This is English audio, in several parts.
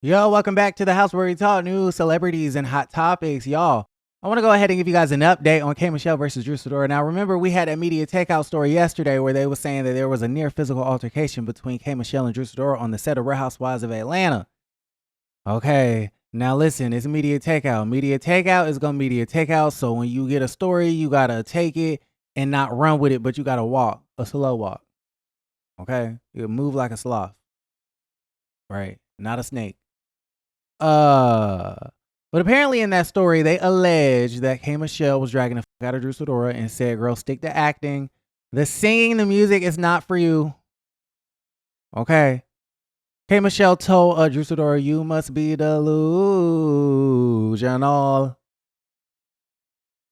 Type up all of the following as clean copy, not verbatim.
Yo, welcome back to the house where we talk news, celebrities, and hot topics. Y'all, I want to go ahead and give you guys an update on K. Michelle versus Drew Sidora. Now, remember, we had a media takeout story yesterday where they were saying that there was a near physical altercation between K. Michelle and Drew Sidora on the set of Real Housewives of Atlanta. Okay, now listen, it's media takeout. Media takeout is going to media takeout. So when you get a story, you got to take it and not run with it, but you got to walk, a slow walk. Okay, you move like a sloth, right? Not a snake. But apparently in that story, they allege that K. Michelle was dragging the fuck out of Drew Sidora and said, girl, stick to acting. The singing, the music is not for you. Okay. K. Michelle told Drew Sidora, you must be delusional.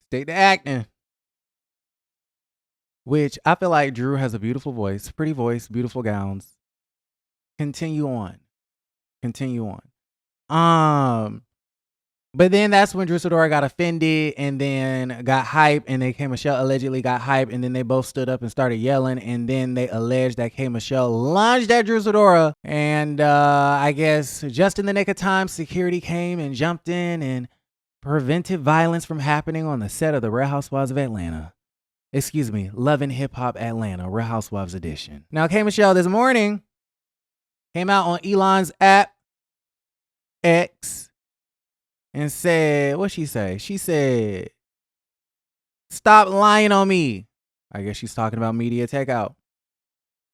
Stick to acting. Which I feel like Drew has a beautiful voice, beautiful gowns. Continue on. But then that's when Drew Sidora got offended and then got hype, and then K. Michelle allegedly got hype, and then they both stood up and started yelling, and then they alleged that K. Michelle lunged at Drew Sidora, and I guess just in the nick of time, security came and jumped in and prevented violence from happening on the set of the Real Housewives of Atlanta. Excuse me, Love and Hip Hop Atlanta, Real Housewives edition. Now, K. Michelle this morning came out on Elon's app, X, and said, what'd she say? She said, stop lying on me. I guess she's talking about media takeout.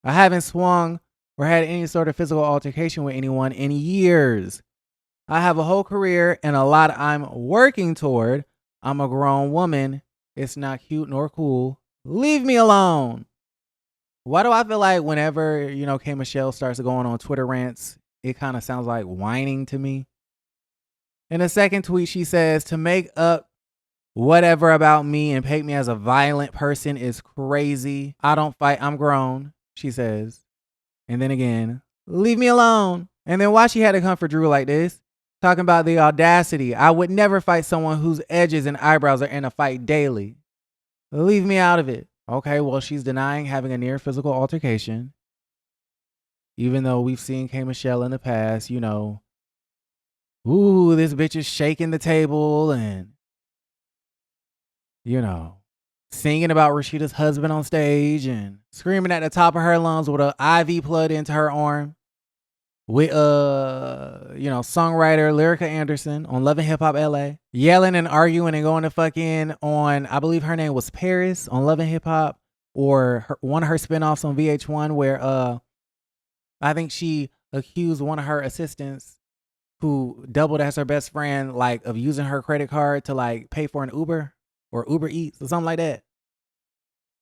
I haven't swung or had any sort of physical altercation with anyone in years. I have a whole career and a lot I'm working toward. I'm a grown woman. It's not cute nor cool. Leave me alone. Why do I feel like whenever, K. Michelle starts going on Twitter rants, it kind of sounds like whining to me? In a second tweet, she says, to make up whatever about me and paint me as a violent person is crazy. I don't fight. I'm grown, she says. And then again, leave me alone. And then why she had to come for Drew like this? Talking about the audacity. I would never fight someone whose edges and eyebrows are in a fight daily. Leave me out of it. Okay, well, she's denying having a near physical altercation. Even though we've seen K. Michelle in the past, ooh, this bitch is shaking the table and, singing about Rashida's husband on stage and screaming at the top of her lungs with an IV plugged into her arm. With, songwriter Lyrica Anderson on Love and Hip Hop LA, yelling and arguing and going to fucking on, I believe her name was Paris on Love and Hip Hop, or one of her spinoffs on VH1 where I think she accused one of her assistants who doubled as her best friend, like, of using her credit card to like pay for an Uber or Uber Eats or something like that.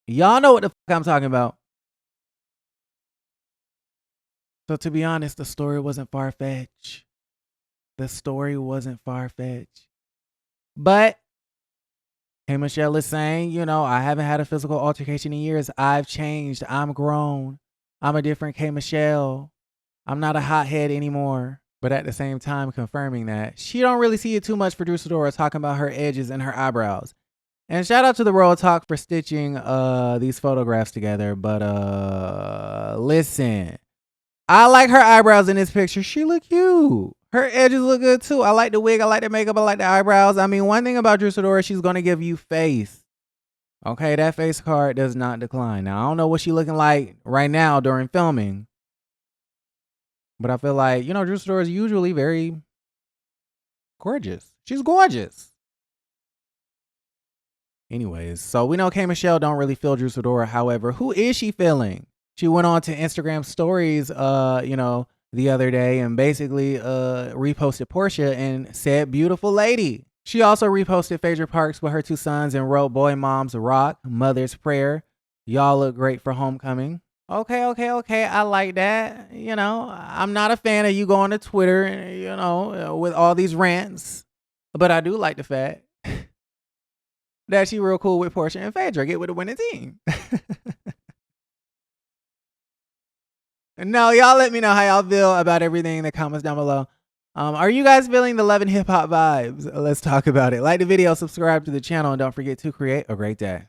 Y'all know what the fuck I'm talking about. So to be honest, the story wasn't far-fetched. But K. Michelle is saying, I haven't had a physical altercation in years. I've changed. I'm grown. I'm a different K. Michelle. I'm not a hothead anymore. But at the same time, confirming that she don't really see it too much for Drew Sidora talking about her edges and her eyebrows. And shout out to the RHOA Talk for stitching these photographs together. But listen. I like her eyebrows in this picture. She look cute. Her edges look good too. I like the wig. I like the makeup. I like the eyebrows. I mean, one thing about Drew Sidora, she's going to give you face. Okay, that face card does not decline. Now, I don't know what she's looking like right now during filming. But I feel like, Drew Sidora is usually very gorgeous. She's gorgeous. Anyways, so we know K. Michelle don't really feel Drew Sidora. However, who is she feeling? She went on to Instagram stories, the other day and basically reposted Portia and said, beautiful lady. She also reposted Phaedra Parks with her two sons and wrote, boy, mom's rock, mother's prayer. Y'all look great for homecoming. Okay. I like that. I'm not a fan of you going to Twitter, with all these rants. But I do like the fact that she real cool with Portia and Phaedra. Get with the winning team. No, y'all let me know how y'all feel about everything in the comments down below. Are you guys feeling the Love and Hip Hop vibes? Let's talk about it. Like the video, subscribe to the channel, and don't forget to create a great day.